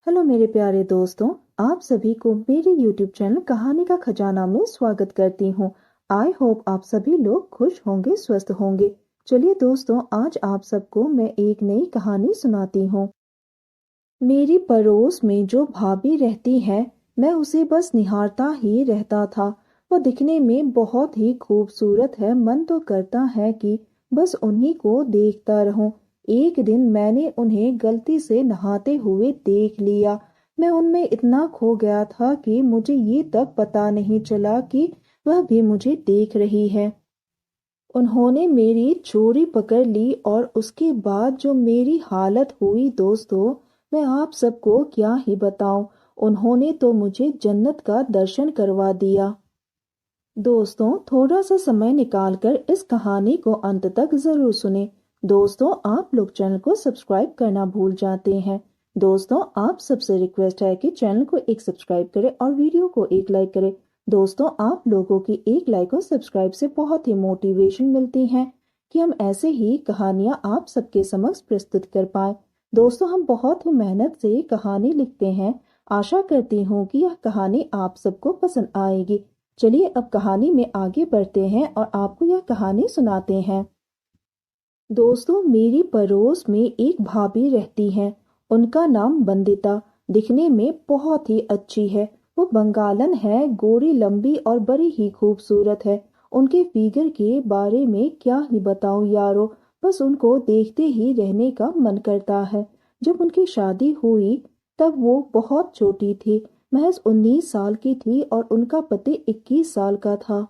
Hello मेरे प्यारे दोस्तों, आप सभी को मेरे YouTube चैनल कहानी का खजाना में स्वागत करती हूँ। आई होप आप सभी लोग खुश होंगे, स्वस्थ होंगे। चलिए दोस्तों, आज आप सबको मैं एक नई कहानी सुनाती हूँ। मेरी पड़ोस में जो भाभी रहती है, मैं उसे बस निहारता ही रहता था। वो दिखने में बहुत ही खूबसूरत है, मन तो करता है कि बस उन्हीं को देखता रहूं। एक दिन मैंने उन्हें गलती से नहाते हुए देख लिया। मैं उनमें इतना खो गया था कि मुझे ये तक पता नहीं चला कि वह भी मुझे देख रही है। उन्होंने मेरी चोरी पकड़ ली और उसके बाद जो मेरी हालत हुई दोस्तों, मैं आप सबको क्या ही बताऊं। उन्होंने तो मुझे जन्नत का दर्शन करवा दिया। दोस्तों, थोड़ा सा समय निकालकर इस कहानी को अंत तक जरूर सुने। दोस्तों, आप लोग चैनल को सब्सक्राइब करना भूल जाते हैं। दोस्तों, आप सबसे रिक्वेस्ट है कि चैनल को एक सब्सक्राइब करें और वीडियो को एक लाइक करें। दोस्तों, आप लोगों की एक लाइक और सब्सक्राइब से बहुत ही मोटिवेशन मिलती है कि हम ऐसे ही कहानियां आप सबके समक्ष प्रस्तुत कर पाए। दोस्तों, हम बहुत ही मेहनत से कहानी लिखते हैं। आशा करती हूँ कि यह कहानी आप सबको पसंद आएगी। चलिए अब कहानी में आगे बढ़ते हैं और आपको यह कहानी सुनाते हैं। दोस्तों, मेरी पड़ोस में एक भाभी रहती हैं। उनका नाम बंदिता। दिखने में बहुत ही अच्छी है। वो बंगालन है, गोरी, लंबी और बड़ी ही खूबसूरत है। उनके फिगर के बारे में क्या ही बताऊं यारो, बस उनको देखते ही रहने का मन करता है। जब उनकी शादी हुई तब वो बहुत छोटी थी, महज 19 साल की थी और उनका पति 21 साल का था।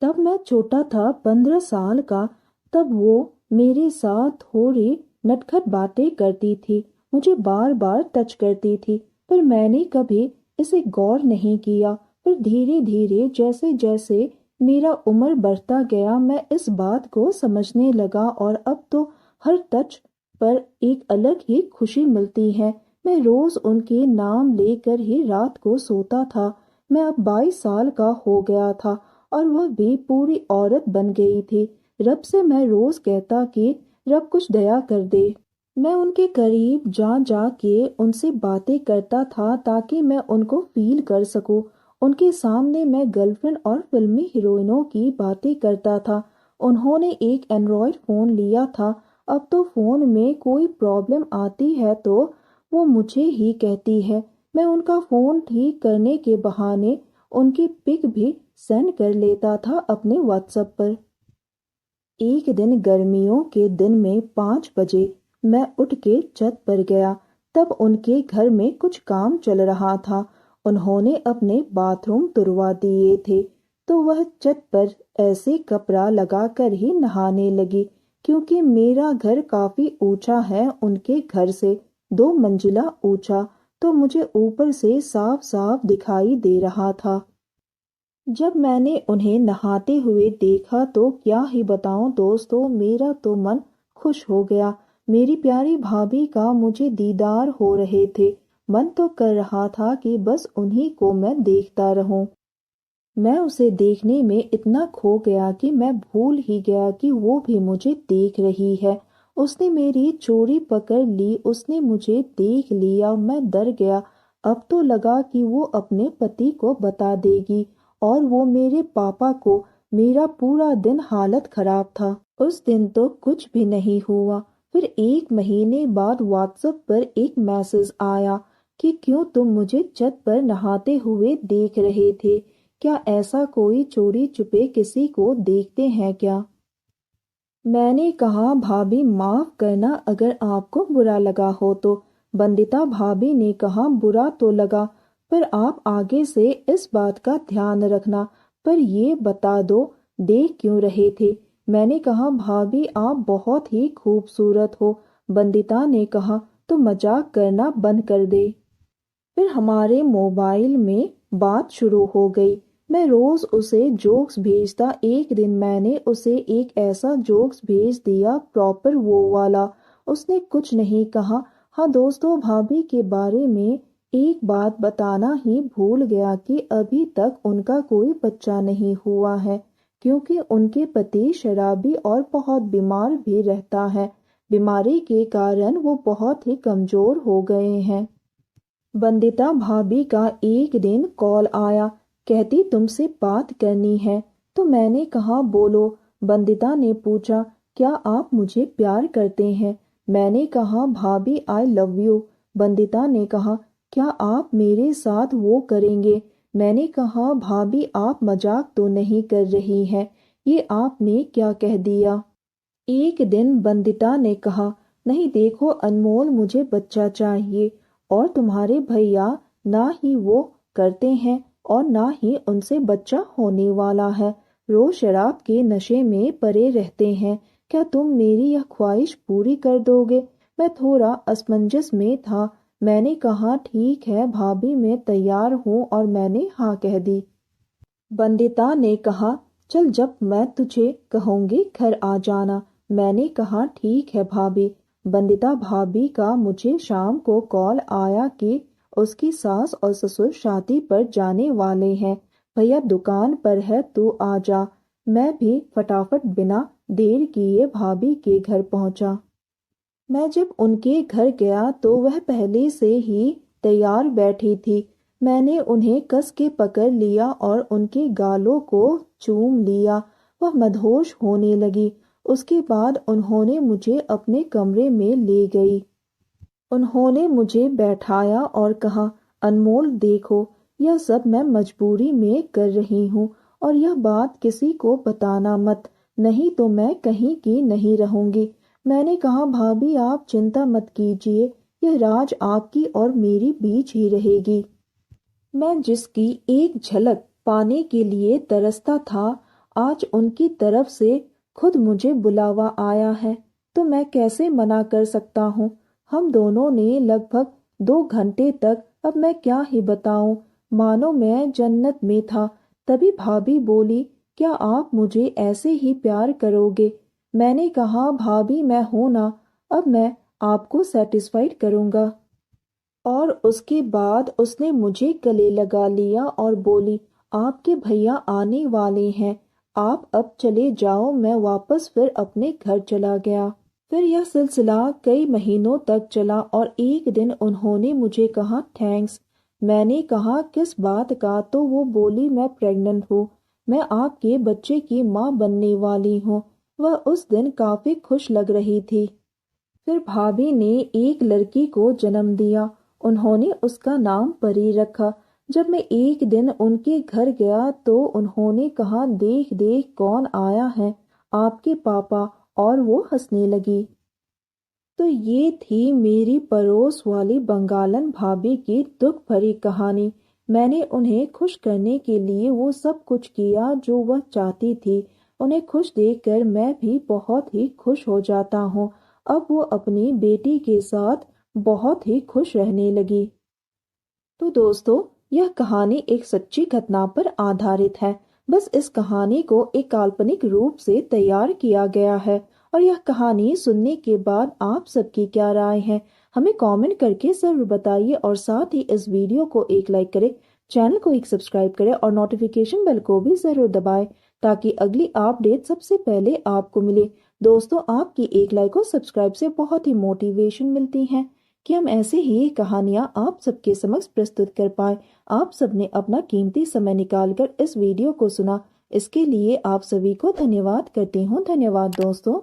तब मैं छोटा था, 15 साल का। तब वो मेरे साथ थोड़ी नटखट बातें करती थी, मुझे बार बार टच करती थी, पर मैंने कभी इसे गौर नहीं किया। फिर धीरे धीरे जैसे जैसे मेरा उम्र बढ़ता गया, मैं इस बात को समझने लगा और अब तो हर टच पर एक अलग ही खुशी मिलती है। मैं रोज उनके नाम लेकर ही रात को सोता था। मैं अब 22 साल का हो गया था और वह भी पूरी औरत बन गई थी। रब से मैं रोज कहता कि रब कुछ दया कर दे। मैं उनके करीब जा जा के उनसे बातें करता था ताकि मैं उनको फील कर सकूं। उनके सामने मैं गर्लफ्रेंड और फिल्मी हीरोइनों की बातें करता था। उन्होंने एक एंड्रॉयड फोन लिया था। अब तो फोन में कोई प्रॉब्लम आती है तो वो मुझे ही कहती है। मैं उनका फोन ठीक करने के बहाने उनकी पिक भी सेंड कर लेता था अपने व्हाट्सएप पर। एक दिन गर्मियों के दिन में 5 बजे मैं उठ के छत पर गया। तब उनके घर में कुछ काम चल रहा था। उन्होंने अपने बाथरूम तुड़वा दिए थे, तो वह छत पर ऐसे कपड़ा लगाकर ही नहाने लगी। क्योंकि मेरा घर काफी ऊंचा है उनके घर से, 2 मंजिला ऊंचा, तो मुझे ऊपर से साफ साफ दिखाई दे रहा था। जब मैंने उन्हें नहाते हुए देखा तो क्या ही बताऊं दोस्तों, मेरा तो मन खुश हो गया। मेरी प्यारी भाभी का मुझे दीदार हो रहे थे। मन तो कर रहा था कि बस उन्हीं को मैं देखता रहूं। मैं उसे देखने में इतना खो गया कि मैं भूल ही गया कि वो भी मुझे देख रही है। उसने मेरी चोरी पकड़ ली, उसने मुझे देख लिया। मैं डर गया। अब तो लगा कि वो अपने पति को बता देगी और वो मेरे पापा को। मेरा पूरा दिन हालत खराब था। उस दिन तो कुछ भी नहीं हुआ। फिर 1 महीने बाद व्हाट्सएप पर एक मैसेज आया कि क्यों तुम मुझे छत पर नहाते हुए देख रहे थे। क्या ऐसा कोई चोरी छुपे किसी को देखते हैं क्या? मैंने कहा भाभी माफ करना अगर आपको बुरा लगा हो तो। बंदिता भाभी ने कहा बुरा तो लगा, पर आप आगे से इस बात का ध्यान रखना। पर ये बता दो, देख क्यों रहे थे? मैंने कहा भाभी आप बहुत ही खूबसूरत हो। बंदिता ने कहा तो मजाक करना बंद कर दे। फिर हमारे मोबाइल में बात शुरू हो गई। मैं रोज उसे जोक्स भेजता। एक दिन मैंने उसे एक ऐसा जोक्स भेज दिया, प्रॉपर वो वाला। उसने कुछ नहीं कहा। हाँ दोस्तों, भाभी के बारे में एक बात बताना ही भूल गया कि अभी तक उनका कोई बच्चा नहीं हुआ है, क्योंकि उनके पति शराबी और बहुत बीमार भी रहता है। बीमारी के कारण वो बहुत ही कमजोर हो गए हैं। बंदिता भाभी का एक दिन कॉल आया, कहती तुमसे बात करनी है। तो मैंने कहा बोलो। बंदिता ने पूछा क्या आप मुझे प्यार करते हैं? मैंने कहा भाभी आई लव यू। बंदिता ने कहा क्या आप मेरे साथ वो करेंगे? मैंने कहा भाभी आप मजाक तो नहीं कर रही हैं, ये आपने क्या कह दिया? एक दिन बंदिता ने कहा नहीं देखो अनमोल, मुझे बच्चा चाहिए और तुम्हारे भैया ना ही वो करते हैं और ना ही उनसे बच्चा होने वाला है। रोज शराब के नशे में पड़े रहते हैं। क्या तुम मेरी यह ख्वाहिश पूरी कर दोगे? मैं थोड़ा असमंजस में था। मैंने कहा ठीक है भाभी मैं तैयार हूँ और मैंने हाँ कह दी। बंदिता ने कहा चल जब मैं तुझे कहूँगी घर आ जाना। मैंने कहा ठीक है भाभी। बंदिता भाभी का मुझे शाम को कॉल आया कि उसकी सास और ससुर शादी पर जाने वाले हैं, भैया दुकान पर है तू आ जा। मैं भी फटाफट बिना देर किए भाभी के घर पहुंचा। मैं जब उनके घर गया तो वह पहले से ही तैयार बैठी थी। मैंने उन्हें कस के पकड़ लिया और उनके गालों को चूम लिया। वह मदहोश होने लगी। उसके बाद उन्होंने मुझे अपने कमरे में ले गई। उन्होंने मुझे बैठाया और कहा अनमोल देखो, यह सब मैं मजबूरी में कर रही हूँ और यह बात किसी को बताना मत, नहीं तो मैं कहीं की नहीं रहूंगी। मैंने कहा भाभी आप चिंता मत कीजिए, यह राज आपकी और मेरी बीच ही रहेगी। मैं जिसकी एक झलक पाने के लिए तरसता था, आज उनकी तरफ से खुद मुझे बुलावा आया है, तो मैं कैसे मना कर सकता हूँ। हम दोनों ने लगभग 2 घंटे तक, अब मैं क्या ही बताऊं, मानो मैं जन्नत में था। तभी भाभी बोली क्या आप मुझे ऐसे ही प्यार करोगे? मैंने कहा भाभी मैं हूं ना, अब मैं आपको सेटिस्फाइड करूंगा। और उसके बाद उसने मुझे गले लगा लिया और बोली आपके भैया आने वाले हैं, आप अब चले जाओ। मैं वापस फिर अपने घर चला गया। फिर यह सिलसिला कई महीनों तक चला और एक दिन उन्होंने मुझे कहा थैंक्स। मैंने कहा किस बात का? तो वो बोली मैं प्रेग्नेंट हूँ, मैं आपके बच्चे की माँ बनने वाली हूँ। वह उस दिन काफी खुश लग रही थी। फिर भाभी ने एक लड़की को जन्म दिया। उन्होंने उसका नाम परी रखा। जब मैं एक दिन उनके घर गया तो उन्होंने कहा देख देख कौन आया है, आपके पापा। और वो हंसने लगी। तो ये थी मेरी पड़ोस वाली बंगालन भाभी की दुख भरी कहानी। मैंने उन्हें खुश करने के लिए वो सब कुछ किया जो वह चाहती थी। उन्हें खुश देखकर मैं भी बहुत ही खुश हो जाता हूँ। अब वो अपनी बेटी के साथ बहुत ही खुश रहने लगी। तो दोस्तों, यह कहानी एक सच्ची घटना पर आधारित है। बस इस कहानी को एक काल्पनिक रूप से तैयार किया गया है और यह कहानी सुनने के बाद आप सबकी क्या राय है हमें कमेंट करके जरूर बताइए और साथ ही इस वीडियो को एक लाइक करें, चैनल को एक सब्सक्राइब करें और नोटिफिकेशन बेल को भी जरूर दबाएं ताकि अगली अपडेट सबसे पहले आपको मिले। दोस्तों, आपकी एक लाइक और सब्सक्राइब से बहुत ही मोटिवेशन मिलती है कि हम ऐसे ही कहानियां आप सबके समक्ष प्रस्तुत कर पाए। आप सबने अपना कीमती समय निकालकर इस वीडियो को सुना, इसके लिए आप सभी को धन्यवाद करती हूँ। धन्यवाद दोस्तों।